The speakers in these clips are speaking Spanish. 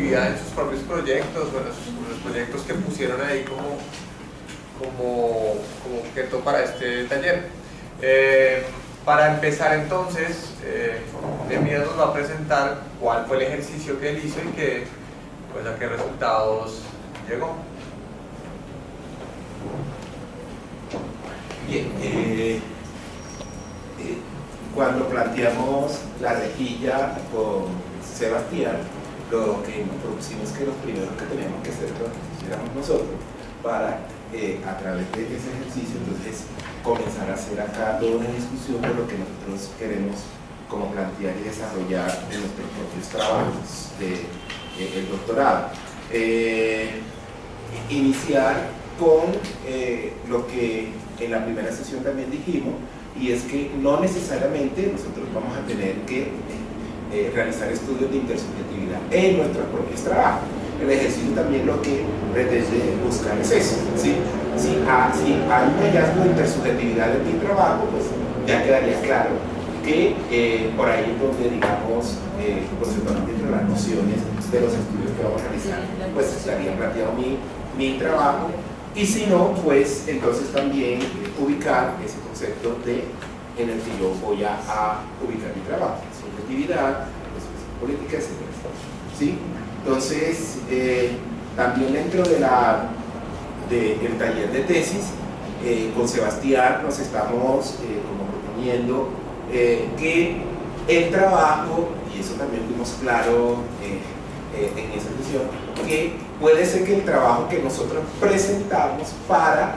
actividad en sus propios proyectos, bueno, los proyectos que pusieron ahí como objeto para este taller. Para empezar entonces, Nehemías nos va a presentar cuál fue el ejercicio que él hizo y pues, a qué resultados llegó. Bien, cuando planteamos la rejilla con Sebastián, lo que nos propusimos que los primeros que teníamos que hacer lo hiciéramos nosotros para, a través de ese ejercicio, entonces comenzar a hacer acá toda una discusión de lo que nosotros queremos como plantear y desarrollar en nuestros propios trabajos del doctorado. Iniciar con lo que en la primera sesión también dijimos, y es que no necesariamente nosotros vamos a tener que realizar estudios de intersubjetividad en nuestros propios trabajos. El ejercicio también lo que pretende buscar es eso, ¿sí? Si hay un hallazgo de intersubjetividad en mi trabajo, pues ya quedaría claro que por ahí es donde, digamos, conceptualmente entre las nociones de los estudios que vamos a realizar, pues estaría planteado mi trabajo. Y si no, pues entonces también ubicar ese concepto en el que yo voy a ubicar mi trabajo, subjetividad, política, etc. ¿Sí? Entonces, también dentro del taller de tesis, con Sebastián nos estamos como proponiendo que el trabajo, y eso también fuimos claros en esa sesión, que puede ser que el trabajo que nosotros presentamos para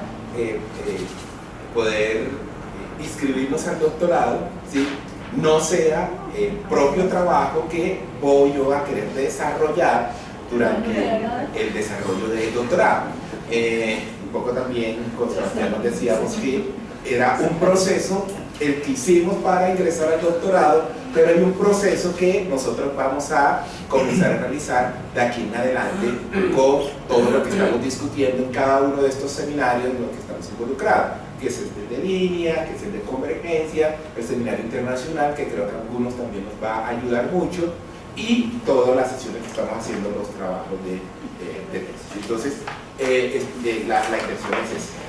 poder inscribirnos al doctorado, ¿sí?, no sea el propio trabajo que voy yo a querer desarrollar durante el desarrollo del doctorado. Un poco también con Sebastián nos decíamos que era un proceso el que hicimos para ingresar al doctorado, pero hay un proceso que nosotros vamos a comenzar a realizar de aquí en adelante con todo lo que estamos discutiendo en cada uno de estos seminarios en los que estamos involucrados, que es el de línea, que es el de convergencia, el seminario internacional, que creo que a algunos también nos va a ayudar mucho, y todas las sesiones que estamos haciendo, los trabajos de tesis. Entonces, la intención es esa.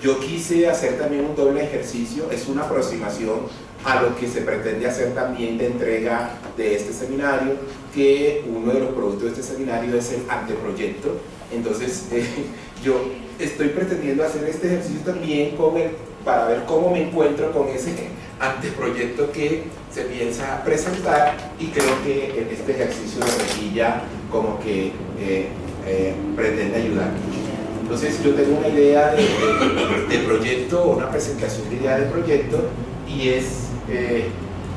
Yo quise hacer también un doble ejercicio, es una aproximación a lo que se pretende hacer también de entrega de este seminario, que uno de los productos de este seminario es el anteproyecto. Entonces, yo estoy pretendiendo hacer este ejercicio también para ver cómo me encuentro con ese anteproyecto que se piensa presentar, y creo que en este ejercicio de rejilla como que pretende ayudar mucho. Entonces yo tengo una idea de proyecto, una presentación de idea de proyecto, y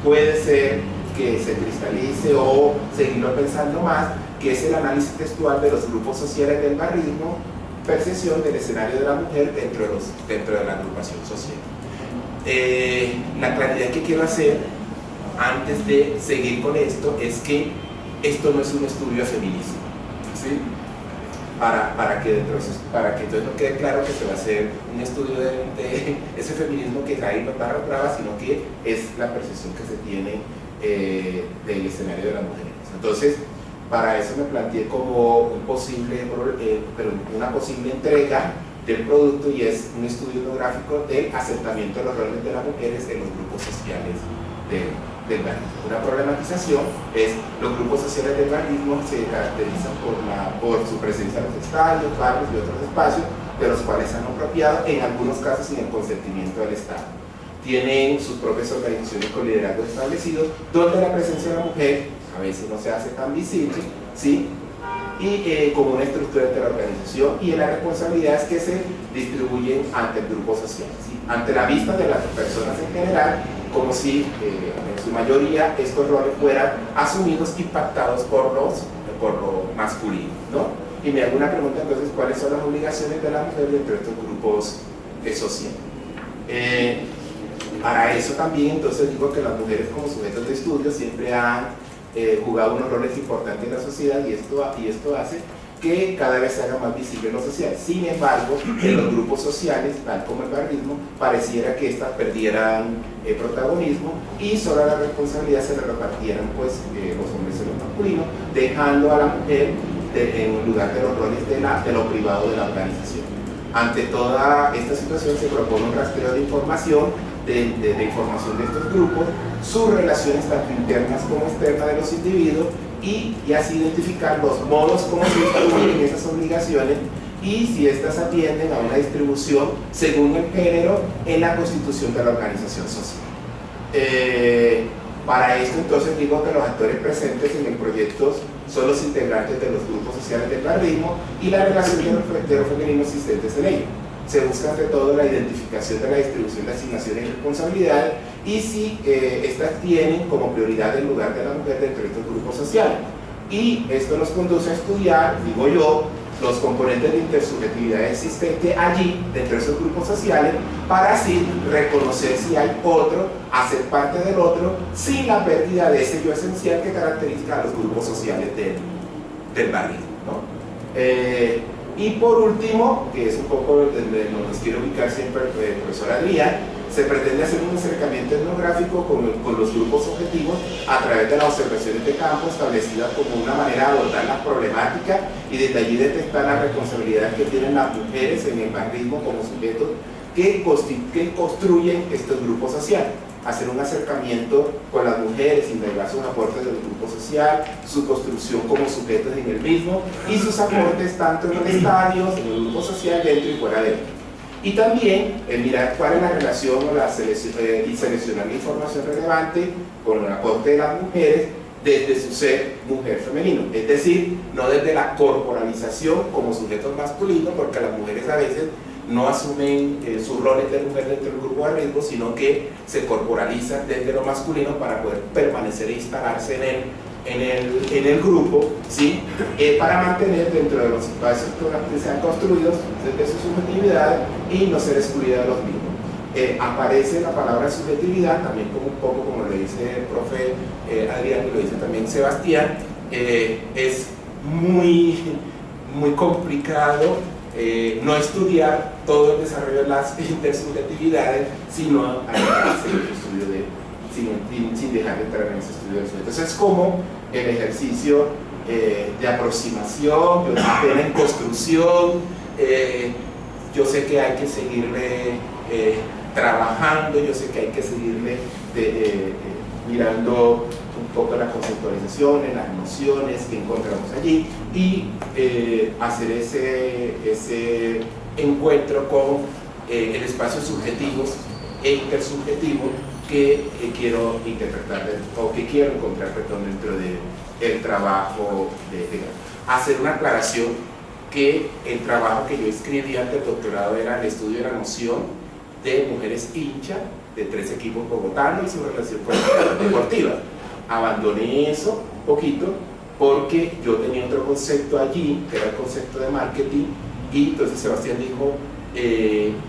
puede ser que se cristalice o seguirlo pensando más, que es el análisis textual de los grupos sociales del barrismo, percepción del escenario de la mujer dentro de la agrupación social. La claridad que quiero hacer antes de seguir con esto es que esto no es un estudio de feminismo, ¿sí? Para que entonces no quede claro que se va a hacer un estudio de ese feminismo que trae no barra brava, sino que es la percepción que se tiene del escenario de las mujeres. Entonces, para eso me planteé como una posible entrega del producto, y es un estudio etnográfico del asentamiento de los roles de las mujeres en los grupos sociales del barrismo. Una problematización es: los grupos sociales del barrismo se caracterizan por su presencia en los estadios, barrios y otros espacios de los cuales se han apropiado, en algunos casos sin el consentimiento del Estado. Tienen sus propias organizaciones con liderazgos establecidos, donde la presencia de la mujer a veces no se hace tan visible, ¿sí?, y como una estructura de la organización, y en las responsabilidades que se distribuyen ante el grupo social, ¿sí?, ante la vista de las personas en general, como si en su mayoría estos roles fueran asumidos y pactados por lo masculino, ¿no? Y me hago una pregunta entonces: ¿cuáles son las obligaciones de la mujer dentro de estos grupos sociales? Para eso también entonces digo que las mujeres como sujetos de estudio siempre han jugado unos roles importantes en la sociedad, y esto hace que cada vez se haga más visible en lo social. Sin embargo, en los grupos sociales, tal como el barrismo, pareciera que éstas perdieran protagonismo y sobre la responsabilidad se le repartieran pues, los hombres y los masculinos, dejando a la mujer en lugar de los roles de lo privado de la organización. Ante toda esta situación se propone un rastreo de información, de información de estos grupos, sus relaciones tanto internas como externas de los individuos y así identificar los modos como se distribuyen esas obligaciones y si éstas atienden a una distribución según el género en la constitución de la organización social. Para esto entonces digo que los actores presentes en el proyecto son los integrantes de los grupos sociales del barrismo y la relación de los femeninos existentes en ello. Se busca ante todo la identificación de la distribución de asignaciones y responsabilidades y si estas tienen como prioridad el lugar de la mujer dentro de estos grupos sociales. Y esto nos conduce a estudiar, digo yo, los componentes de intersubjetividad existente allí, dentro de esos grupos sociales, para así reconocer si hay otro, hacer parte del otro, sin la pérdida de ese yo esencial que caracteriza a los grupos sociales del barrio, ¿no? Y por último, que es un poco donde nos quiere ubicar siempre el profesor Adrián, se pretende hacer un acercamiento etnográfico con los grupos objetivos a través de las observaciones de campo establecidas como una manera de abordar las problemáticas y desde allí detectar la responsabilidad que tienen las mujeres en el barrismo como sujetos que construyen estos grupos sociales. Hacer un acercamiento con las mujeres, indagar sus aportes del grupo social, su construcción como sujetos en el mismo y sus aportes tanto en los estadios, en el grupo social, dentro y fuera de él. Y también el mirar cuál es la relación y seleccionar la información relevante con el aporte de las mujeres desde su ser mujer femenino, es decir, no desde la corporalización como sujetos masculinos, porque las mujeres a veces no asumen sus roles de mujer dentro del grupo de riesgo, sino que se corporalizan desde lo masculino para poder permanecer e instalarse en el grupo, ¿sí? Para mantener dentro de los espacios que se han construido desde sus subjetividades y no ser excluida de los mismos. Aparece la palabra subjetividad también como un poco como lo dice el profe Adrián y lo dice también Sebastián, es muy complicado no estudiar todo el desarrollo de las intersubjetividades, sino alejarse del estudio sin dejar de entrar en ese estudio del sujeto. Entonces es como el ejercicio de aproximación, apenas en construcción, yo sé que hay que seguirle trabajando, yo sé que hay que seguirle mirando un poco las conceptualizaciones, las nociones que encontramos allí y hacer ese encuentro con el espacio subjetivos e intersubjetivos que quiero interpretar o que quiero encontrar dentro del trabajo hacer una aclaración que el trabajo que yo escribí ante el doctorado era el estudio de la noción de mujeres hinchas de 3 equipos bogotanos y su relación con la deportiva. Abandoné eso un poquito porque yo tenía otro concepto allí, que era el concepto de marketing, y entonces Sebastián dijo,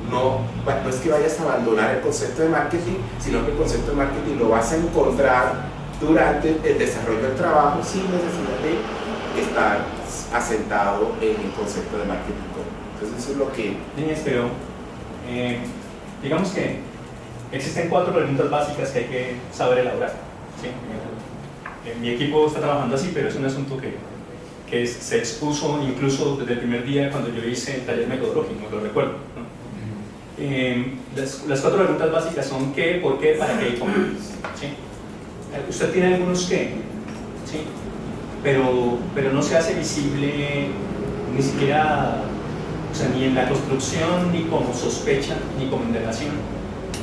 no es que vayas a abandonar el concepto de marketing, sino que el concepto de marketing lo vas a encontrar durante el desarrollo del trabajo sin necesidad de estar asentado en el concepto de marketing. Entonces eso es lo que... Pero digamos que existen 4 preguntas básicas que hay que saber elaborar. ¿Sí? Mi equipo está trabajando así, pero es un asunto que se expuso incluso desde el primer día cuando yo hice el taller metodológico, lo recuerdo, ¿no? Las 4 preguntas básicas son qué, por qué, para qué y cómo. ¿Sí? Usted tiene algunos qué, ¿sí? pero no se hace visible ni siquiera, o sea, ni en la construcción, ni como sospecha, ni como indagación,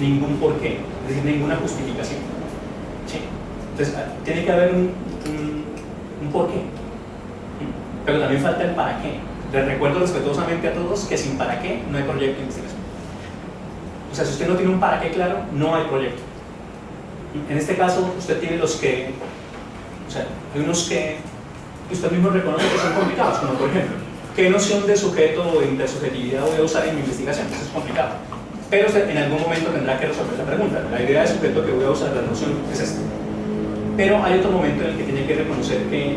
ningún por qué, es decir, ninguna justificación. ¿Sí? Entonces, tiene que haber un por qué, pero también falta el para qué. Les recuerdo respetuosamente a todos que sin para qué no hay proyecto de investigación. O sea, si usted no tiene un para qué claro, no hay proyecto. En este caso, usted tiene los que, o sea, hay unos que usted mismo reconoce que son complicados, como por ejemplo, ¿qué noción de sujeto o de intersubjetividad voy a usar en mi investigación? Eso es complicado. Pero usted en algún momento tendrá que resolver la pregunta. La idea de sujeto que voy a usar, la noción es esta. Pero hay otro momento en el que tiene que reconocer que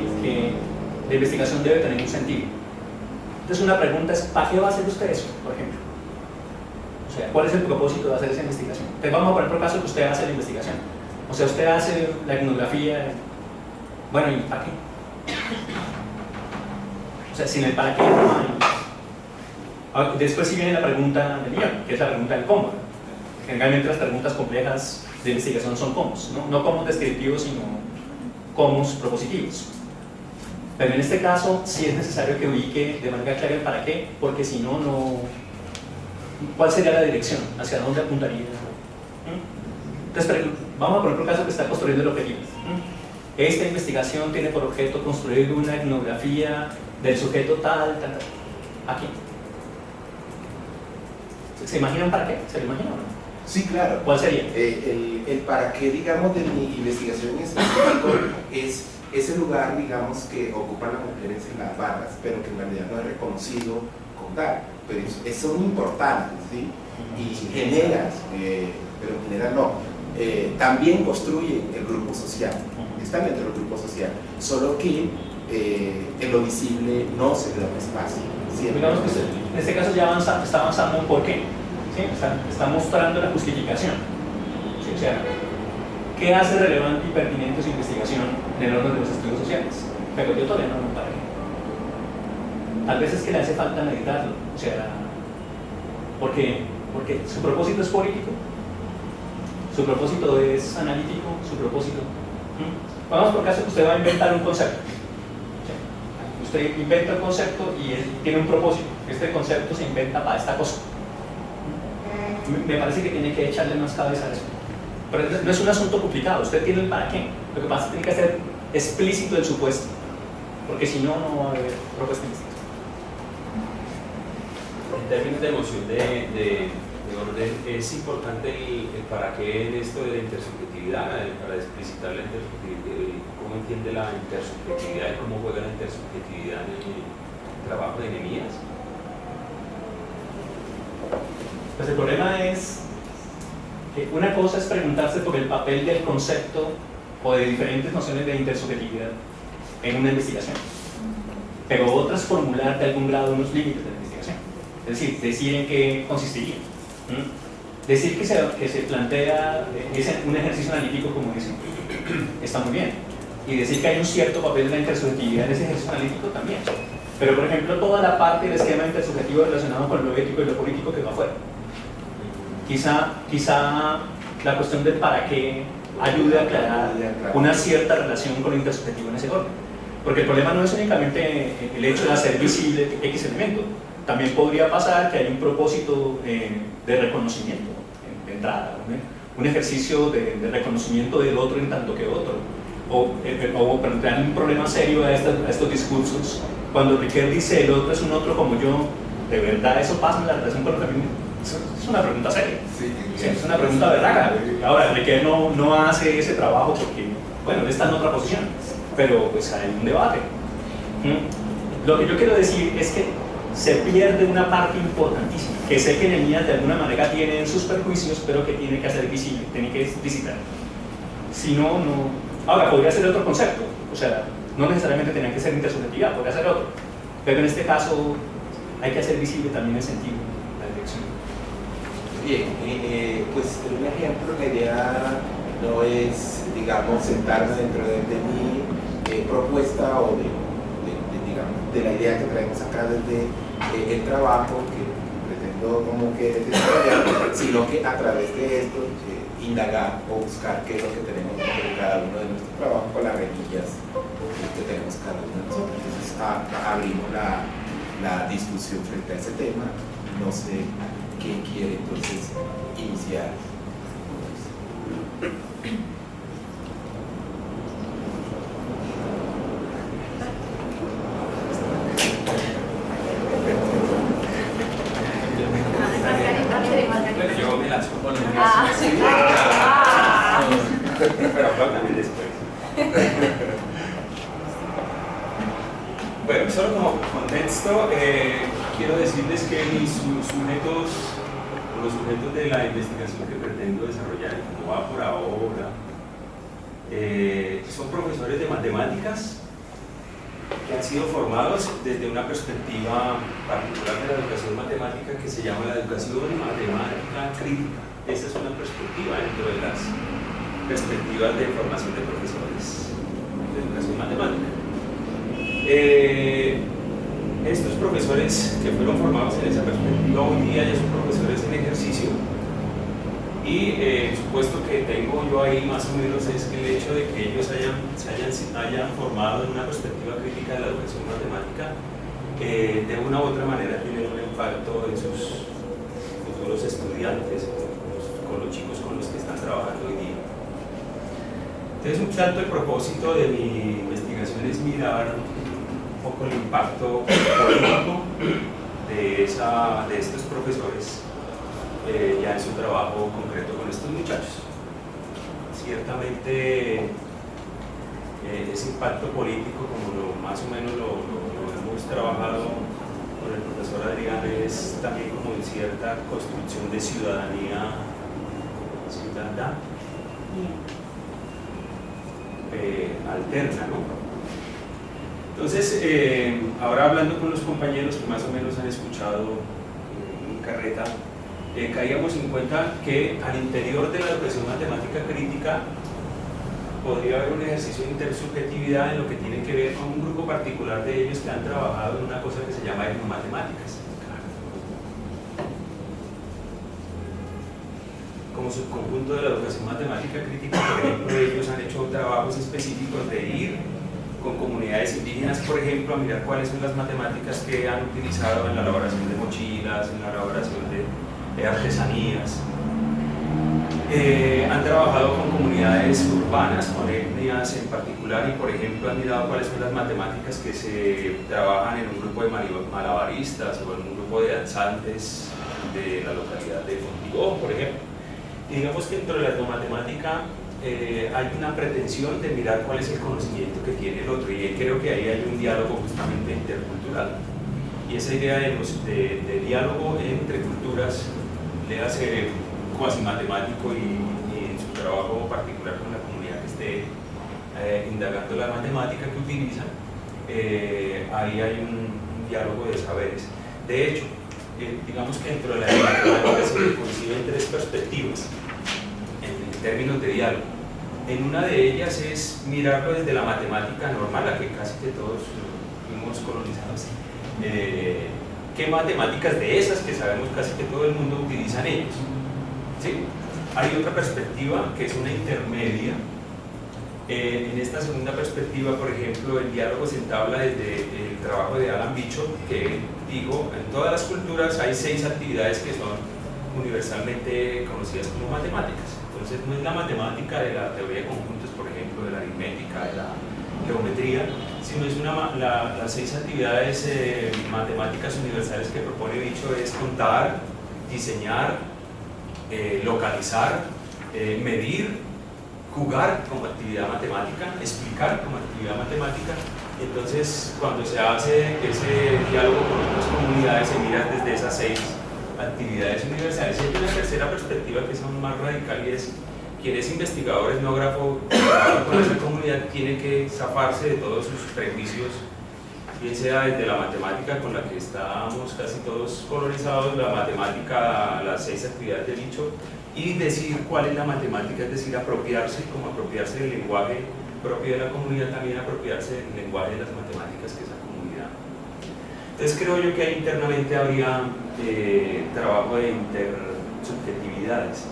la investigación debe tener un sentido. Entonces una pregunta es, ¿para qué va a hacer usted eso, por ejemplo? O sea, ¿cuál es el propósito de hacer esa investigación? Entonces vamos a poner por caso que usted hace la investigación. O sea, usted hace la etnografía, bueno, ¿y para qué? O sea, sin el para qué no hay. Después sí viene la pregunta del millón, que es la pregunta del cómo. Generalmente las preguntas complejas de investigación son cómo, no cómo descriptivos, sino cómo propositivos. Pero en este caso sí es necesario que ubique de manera clara el para qué, porque si no, ¿cuál sería la dirección? ¿Hacia dónde apuntaría? Entonces, vamos a poner por caso que está construyendo el objetivo. Esta investigación tiene por objeto construir una etnografía del sujeto tal. Aquí. ¿Se imaginan para qué? ¿Se lo imaginan o no? Sí, claro. ¿Cuál sería? El para qué, digamos, de mi investigación en específico es ese lugar, digamos, que ocupan las mujeres en las barras, pero que en realidad no es reconocido como tal. Pero son importantes, ¿sí? Y generan, pero en general no. También construyen el grupo social, están dentro del grupo social, solo que en lo visible no se le da un espacio. Digamos que en este caso ya está avanzando un porqué, ¿sí? Está mostrando la justificación, ¿sí? O sea, ¿qué hace relevante y pertinente su investigación en el orden de los estudios sociales? Pero yo todavía no me paré. Tal vez es que le hace falta meditarlo, o sea, porque su propósito es político, su propósito es analítico, su propósito... Vamos por caso que usted va a inventar un concepto. Usted inventa un concepto y tiene un propósito. Este concepto se inventa para esta cosa. Me parece que tiene que echarle más cabeza a eso. Pero no es un asunto complicado, usted tiene el para qué. Lo que pasa es que tiene que ser explícito el supuesto, porque si no, no va a haber propuesta investigación. En términos de noción de orden, es importante el para qué en esto de la intersubjetividad, para explicitar la intersubjetividad, cómo entiende la intersubjetividad y cómo juega la intersubjetividad en el trabajo de Nehemías. Pues el problema es que una cosa es preguntarse por el papel del concepto o de diferentes nociones de intersubjetividad en una investigación, pero otra es formular de algún grado unos límites de la investigación, es decir, decir en qué consistiría. Decir que se plantea un ejercicio analítico como ese está muy bien, y decir que hay un cierto papel de la intersubjetividad en ese ejercicio analítico también, pero por ejemplo toda la parte del esquema intersubjetivo relacionado con lo ético y lo político que va afuera, quizá la cuestión del para qué ayude a aclarar una cierta relación con lo intersubjetivo en ese orden, porque el problema no es únicamente el hecho de hacer visible X elemento. También podría pasar que hay un propósito de reconocimiento de entrada, un ejercicio de reconocimiento del otro en tanto que otro, o plantear un problema serio a estos discursos. Cuando Riquet dice el otro es un otro como yo, ¿de verdad eso pasa en la relación con los feminismos? Es una pregunta seria, sí, es una pregunta berraca. Ahora, Riquet no hace ese trabajo porque, bueno, él está en otra posición, pero pues hay un debate. Lo que yo quiero decir es que se pierde una parte importantísima, que sé que Nehemías de alguna manera tiene en sus perjuicios, pero que tiene que hacer visible, tiene que explicitar. Si no, no... Ahora, podría ser otro concepto, o sea, no necesariamente tenía que ser intersubjetividad, podría ser otro, pero en este caso hay que hacer visible también el sentido, la dirección. Bien, pues un ejemplo, la idea no es, digamos, sentarme dentro de mi propuesta o de la idea que traemos acá desde el trabajo que pretendo como que desarrollar, sino que a través de esto indagar o buscar qué es lo que tenemos dentro de cada uno de nuestros trabajos con las remillas que tenemos cada uno de nosotros. Entonces abrimos la discusión frente a ese tema. No sé quién quiere entonces iniciar. Yo me lanzo con pero también después. Bueno, solo como contexto, quiero decirles que mis sujetos, los sujetos de la investigación que pretendo desarrollar, como va por ahora, son profesores de matemáticas que han sido formados desde una perspectiva particular de la educación matemática que se llama la educación matemática crítica. Esa es una perspectiva dentro de las perspectivas de formación de profesores de educación matemática. Estos profesores que fueron formados en esa perspectiva hoy día ya son profesores en ejercicio, y el supuesto que tengo yo ahí más o menos es que el hecho de que ellos hayan formado en una perspectiva crítica de la educación matemática de una u otra manera tiene un impacto en sus futuros estudiantes, con los chicos con los que están trabajando hoy día. Entonces, un tanto el propósito de mi investigación es mirar un poco el impacto político de estos profesores ya en su trabajo concreto con estos muchachos. Ciertamente ese impacto político, como más o menos lo hemos trabajado con el profesor Adrián, es también como en cierta construcción de ciudadanía alterna, ¿no? Entonces, ahora hablando con los compañeros que más o menos han escuchado en carreta, caíamos en cuenta que al interior de la educación matemática crítica podría haber un ejercicio de intersubjetividad en lo que tiene que ver con un grupo particular de ellos que han trabajado en una cosa que se llama etnomatemáticas. Como subconjunto de la educación matemática crítica, por ejemplo, ellos han hecho trabajos específicos de ir con comunidades indígenas, por ejemplo, a mirar cuáles son las matemáticas que han utilizado en la elaboración de mochilas, en la elaboración de artesanías. Han trabajado con comunidades urbanas, con etnias en particular, y por ejemplo han mirado cuáles son las matemáticas que se trabajan en un grupo de malabaristas o en un grupo de danzantes de la localidad de Fontigó, por ejemplo. Y digamos que dentro de la etnomatemática hay una pretensión de mirar cuál es el conocimiento que tiene el otro, y creo que ahí hay un diálogo justamente intercultural. Y esa idea de diálogo entre culturas le hace cuasi matemático, y en su trabajo particular con la comunidad que esté indagando la matemática que utilizan, ahí hay un diálogo de saberes. De hecho, digamos que dentro de la matemática se conciben tres perspectivas en términos de diálogo. En una de ellas es mirarlo desde la matemática normal, a que casi que todos fuimos colonizados. ¿Qué matemáticas de esas que sabemos casi que todo el mundo utilizan ellos? ¿Sí? Hay otra perspectiva que es una intermedia. En esta segunda perspectiva, por ejemplo, el diálogo se entabla desde el trabajo de Alan Bishop, que digo, en todas las culturas hay 6 actividades que son universalmente conocidas como matemáticas. Entonces no es la matemática de la teoría de conjuntos, por ejemplo, de la aritmética, de la geometría, sino es las 6 actividades matemáticas universales que propone Bishop: es contar, diseñar, localizar, medir, jugar como actividad matemática, explicar como actividad matemática. Entonces, cuando se hace ese diálogo con otras comunidades, se mira desde esas 6 actividades universales. Y hay una tercera perspectiva que es aún más radical, y es: quien es investigador, etnógrafo, con esa comunidad, tiene que zafarse de todos sus prejuicios, bien sea desde la matemática con la que estamos casi todos colonizados, la matemática, las 6 actividades de Bishop, y decir cuál es la matemática, es decir, apropiarse del lenguaje propio de la comunidad, también apropiarse del lenguaje de las matemáticas que es la comunidad. Entonces creo yo que ahí internamente habría trabajo de intersubjetividades.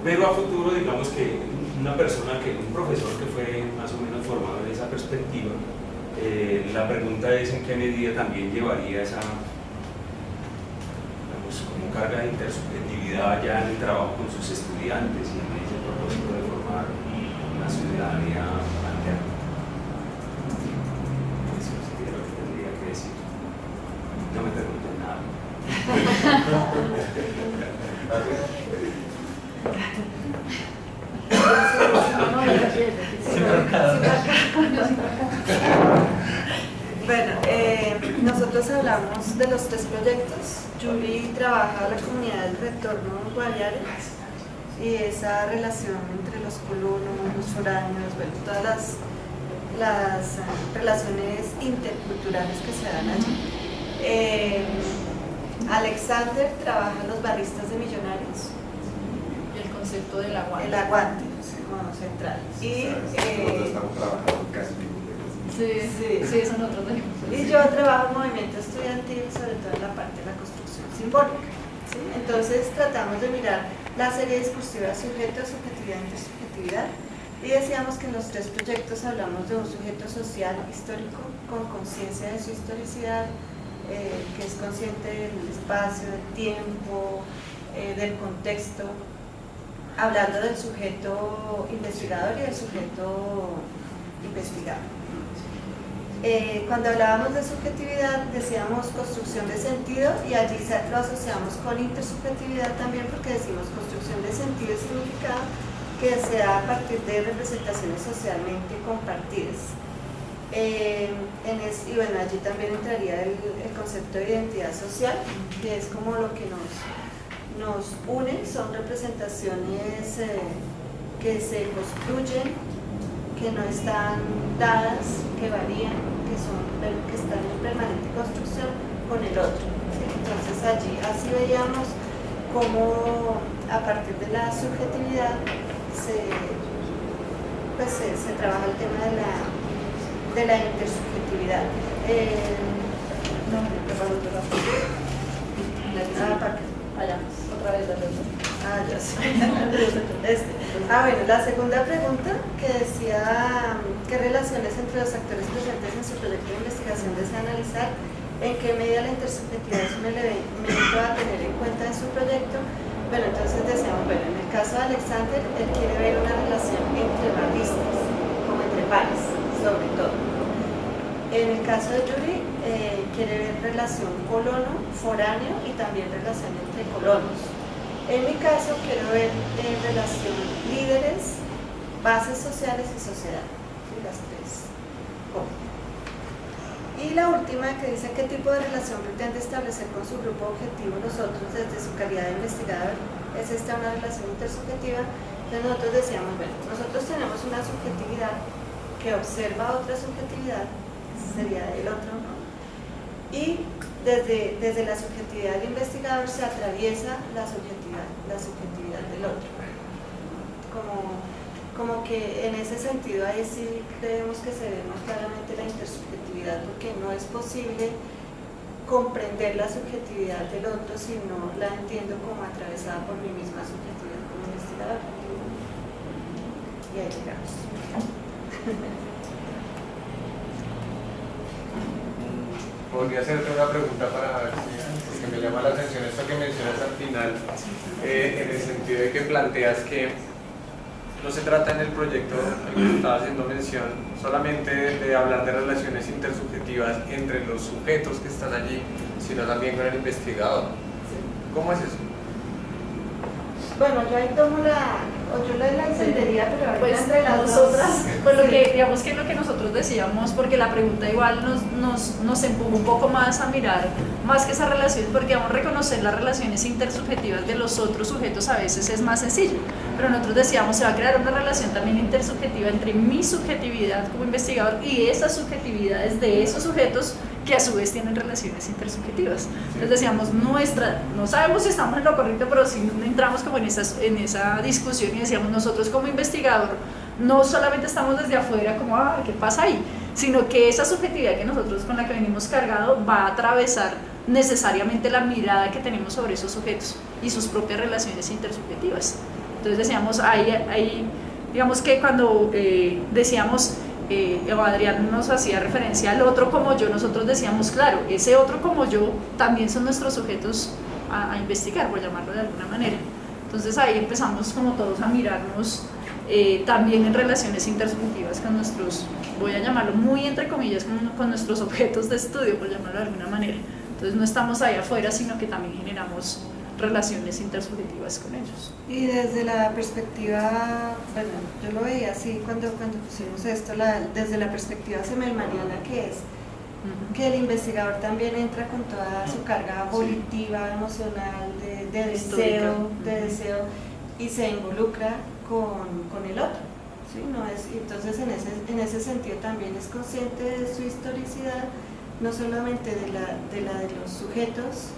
Pero a futuro, digamos que un profesor que fue más o menos formado en esa perspectiva, la pregunta es en qué medida también llevaría esa como carga de intersubjetividad ya en el trabajo con sus estudiantes y en ese propósito de formar una ciudadanía alterna. Eso sería lo que tendría que decir. No me pregunten nada. Bueno, nosotros hablamos de los 3 proyectos. Julie trabaja la comunidad del retorno Guaviare y esa relación entre los colonos, los foráneos, bueno, todas las las relaciones interculturales que se dan allí. Alexander trabaja en los baristas de Millonarios. El concepto del aguante. El aguante, como central. Y, nosotros estamos trabajando casi. Sí, son otros ejemplos. Y yo trabajo en movimiento estudiantil, sobre todo en la parte de la construcción simbólica. ¿Sí? Entonces tratamos de mirar la serie discursiva sujeto, subjetividad, intersubjetividad, y decíamos que en los tres proyectos hablamos de un sujeto social histórico con conciencia de su historicidad, que es consciente del espacio, del tiempo, del contexto, hablando del sujeto investigador y del sujeto investigado. Cuando hablábamos de subjetividad decíamos construcción de sentido, y allí lo asociamos con intersubjetividad también, porque decimos construcción de sentido y significado que sea a partir de representaciones socialmente compartidas. Y bueno, allí también entraría el concepto de identidad social, que es como lo que nos une, son representaciones que se construyen, que no están dadas, que varían, que están en permanente construcción con el otro. ¿Sí? Entonces allí así veíamos cómo a partir de la subjetividad se trabaja el tema de la intersubjetividad. Allá, otra vez la pregunta. Ya sé. Bueno, la segunda pregunta que decía qué relaciones entre los actores presentes en su proyecto de investigación desea analizar, en qué medida la intersubjetividad es un elemento a tener en cuenta en su proyecto. Bueno, entonces decíamos, en el caso de Alexander, él quiere ver una relación entre baristas, como entre pares, sobre todo. En el caso de Yuri, quiere ver relación colono-foráneo y también relación entre colonos. En mi caso, quiero ver relación líderes, bases sociales y sociedad. ¿Sí? Las tres. Y la última, que dice qué tipo de relación pretende establecer con su grupo objetivo nosotros desde su calidad de investigador. ¿Es esta una relación intersubjetiva? Entonces nosotros decíamos, nosotros tenemos una subjetividad que observa otra subjetividad, sería el otro, ¿no? Y desde la subjetividad del investigador se atraviesa la subjetividad del otro. Como que en ese sentido ahí sí creemos que se ve más claramente la intersubjetividad, porque no es posible comprender la subjetividad del otro si no la entiendo como atravesada por mi misma subjetividad como investigador. Y ahí llegamos. Podría hacerte una pregunta para ver si, porque me llama la atención esto que mencionas al final, en el sentido de que planteas que no se trata en el proyecto al que estaba haciendo mención solamente de hablar de relaciones intersubjetivas entre los sujetos que están allí, sino también con el investigador. ¿Cómo es eso? Bueno, yo ahí tomo yo la entendería, pero ahorita Pues entre las nosotras, dos. pues lo que, digamos que lo que nosotros decíamos, porque la pregunta igual nos empujó un poco más a mirar, más que esa relación, porque vamos a reconocer las relaciones intersubjetivas de los otros sujetos a veces es más sencillo, pero nosotros decíamos, se va a crear una relación también intersubjetiva entre mi subjetividad como investigador y esas subjetividades de esos sujetos que a su vez tienen relaciones intersubjetivas. Entonces decíamos, no sabemos si estamos en lo correcto, pero sí entramos como en esa discusión y decíamos, nosotros como investigador no solamente estamos desde afuera como, ¿qué pasa ahí? Sino que esa subjetividad que nosotros con la que venimos cargado va a atravesar necesariamente la mirada que tenemos sobre esos sujetos y sus propias relaciones intersubjetivas. Entonces decíamos, ahí digamos que cuando decíamos, Adrián nos hacía referencia al otro como yo, nosotros decíamos, claro, ese otro como yo también son nuestros sujetos a investigar, por llamarlo de alguna manera. Entonces ahí empezamos como todos a mirarnos también en relaciones intersubjetivas con nuestros, voy a llamarlo muy entre comillas, con nuestros objetos de estudio, por llamarlo de alguna manera. Entonces no estamos ahí afuera, sino que también generamos relaciones intersubjetivas con ellos. Y desde la perspectiva, bueno, yo lo veía así cuando pusimos esto, desde la perspectiva semelmaniana que es, que el investigador también entra con toda su carga volitiva, emocional, de deseo, y se involucra con el otro, ¿sí? ¿sí? No es, entonces en ese sentido también es consciente de su historicidad, no solamente de los sujetos,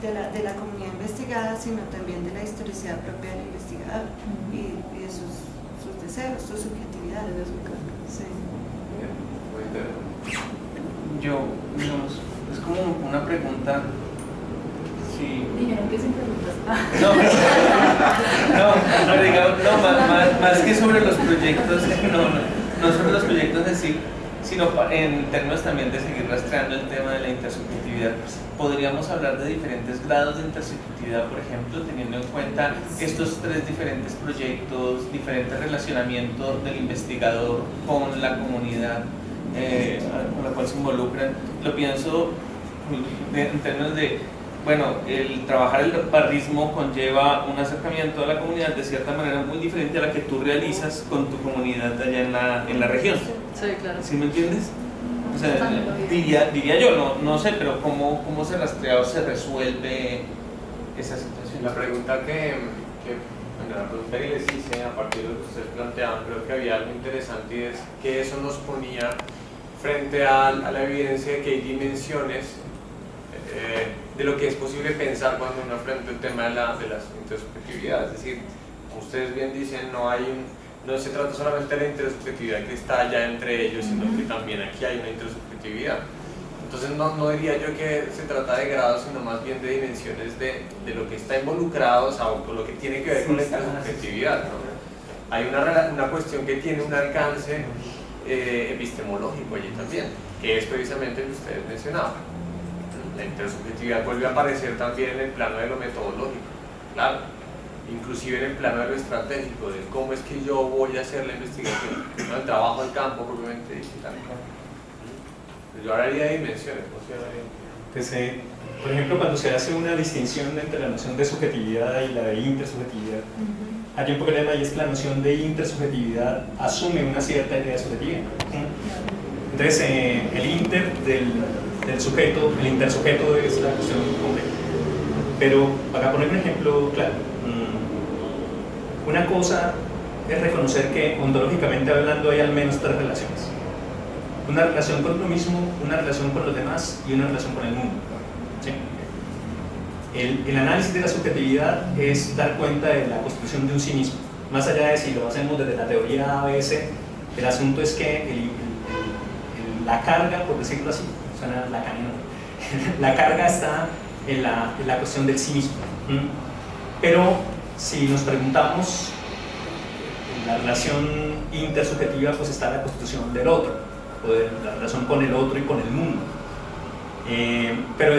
de la comunidad investigada, sino también de la historicidad propia del investigador y de sus deseos, sus subjetividades. Sí. Yo, digamos, es como una pregunta. Sí. Dijeron que sin preguntas. No, digamos, no, más que sobre los proyectos, no sobre los proyectos en sí, sino en términos también de seguir rastreando el tema de la intersubjetividad. Podríamos hablar de diferentes grados de intersubjetividad, por ejemplo, teniendo en cuenta estos 3 diferentes proyectos, diferentes relacionamientos del investigador con la comunidad con la cual se involucran. Lo pienso en términos de, bueno, el trabajar el barrismo conlleva un acercamiento a la comunidad de cierta manera muy diferente a la que tú realizas con tu comunidad allá en la región. Sí, claro. ¿Sí me entiendes? O sea, diría yo, no sé, pero ¿cómo se rastrea o se resuelve esa situación? La pregunta la pregunta que les hice a partir de lo que ustedes planteaban, creo que había algo interesante y es que eso nos ponía frente a la evidencia de que hay dimensiones de lo que es posible pensar cuando uno enfrenta el tema de las intersubjetividades. Es decir, como ustedes bien dicen, no se trata solamente de la intersubjetividad que está allá entre ellos, sino que también aquí hay una intersubjetividad. Entonces no diría yo que se trata de grados, sino más bien de dimensiones de lo que está involucrado, o sea, con lo que tiene que ver con la intersubjetividad, ¿no? Hay una cuestión que tiene un alcance epistemológico allí también, que es precisamente el que ustedes mencionaban. La intersubjetividad vuelve a aparecer también en el plano de lo metodológico, claro, inclusive en el plano de lo estratégico, de cómo es que yo voy a hacer la investigación, ¿no? El trabajo en campo propiamente digital. Yo hablaría de dimensiones, ¿no? Pues, por ejemplo, cuando se hace una distinción entre la noción de subjetividad y la de intersubjetividad, hay un problema y es que la noción de intersubjetividad asume una cierta idea subjetiva. Entonces, el inter del sujeto, el intersujeto es la cuestión compleja. Pero, para poner un ejemplo claro, una cosa es reconocer que ontológicamente hablando hay al menos 3 relaciones. Una relación con uno mismo, una relación con los demás y una relación con el mundo. ¿Sí? El análisis de la subjetividad es dar cuenta de la constitución de un sí mismo. Más allá de si lo hacemos desde la teoría ABC, el asunto es que la carga, por decirlo así, suena lacaniano, la carga está en la cuestión del sí mismo. Pero si nos preguntamos, en la relación intersubjetiva pues está la constitución del otro, o de la relación con el otro y con el mundo. Pero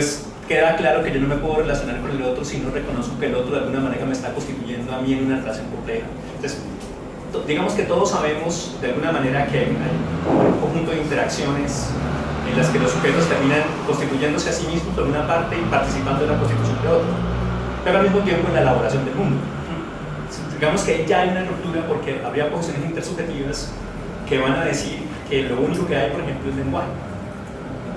queda claro que yo no me puedo relacionar con el otro si no reconozco que el otro de alguna manera me está constituyendo a mí en una relación compleja. Entonces, digamos que todos sabemos de alguna manera que hay un conjunto de interacciones en las que los sujetos terminan constituyéndose a sí mismos por una parte y participando en la constitución de otro, pero al mismo tiempo en la elaboración del mundo. Digamos que ya hay una ruptura porque habría posiciones intersubjetivas que van a decir que lo único que hay, por ejemplo, es lenguaje.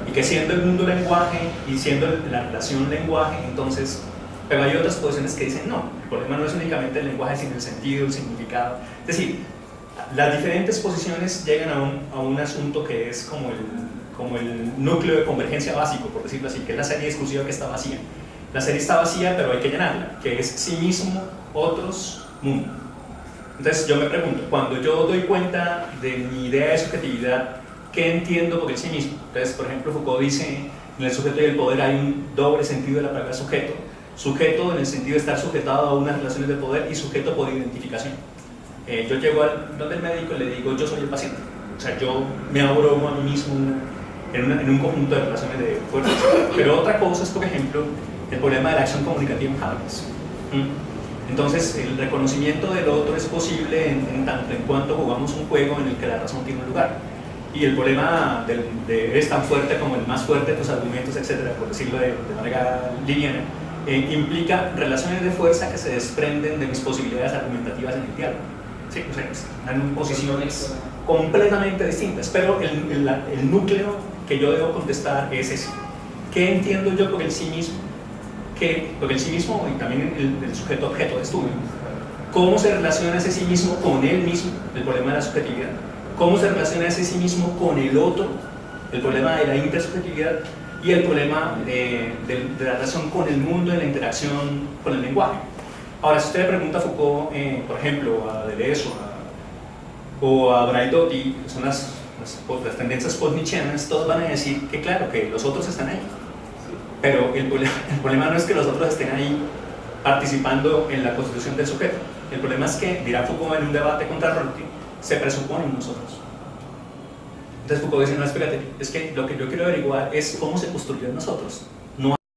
Y que siendo el mundo lenguaje y siendo la relación lenguaje, entonces, pero hay otras posiciones que dicen no, el problema no es únicamente el lenguaje, sino el sentido, el significado. Es decir, las diferentes posiciones llegan a un asunto que es como el núcleo de convergencia básico, por decirlo así, que es la serie discursiva que está vacía. La serie está vacía, pero hay que llenarla, que es sí mismo, otros, mundo. Entonces yo me pregunto, cuando yo doy cuenta de mi idea de subjetividad, ¿qué entiendo por el sí mismo? Entonces, por ejemplo, Foucault dice, en el sujeto y el poder hay un doble sentido de la palabra sujeto. Sujeto en el sentido de estar sujetado a unas relaciones de poder y sujeto por identificación. Yo llego donde el médico y le digo, yo soy el paciente. O sea, yo me abro a mí mismo en un conjunto de relaciones de fuerza. Pero otra cosa es, por ejemplo, el problema de la acción comunicativa en Habermas. Entonces, el reconocimiento del otro es posible en tanto en cuanto jugamos un juego en el que la razón tiene un lugar. Y el problema es tan fuerte como el más fuerte de tus argumentos, etcétera, por decirlo de manera lineal, implica relaciones de fuerza que se desprenden de mis posibilidades argumentativas en el diálogo. Sí, o sea, están posiciones completamente distintas, pero el núcleo que yo debo contestar es ese. ¿Qué entiendo yo por el sí mismo? Por el sí mismo y también el sujeto objeto de estudio. cómo se relaciona ese sí mismo con él mismo, el problema de la subjetividad, cómo se relaciona ese sí mismo con el otro, el problema de la intersubjetividad, y el problema de la relación con el mundo y la interacción con el lenguaje. Ahora, si usted le pregunta a Foucault, por ejemplo, a Deleuze o a Braidotti, que son las tendencias post-nietzscheanas, todos van a decir que claro, que los otros están ahí. Pero el problema no es que los otros estén ahí participando en la constitución del sujeto. El problema es que, dirá Foucault en un debate contra Rorty, se presuponen nosotros. Entonces Foucault dice, no, espérate, es que lo que yo quiero averiguar es cómo se construyó en nosotros.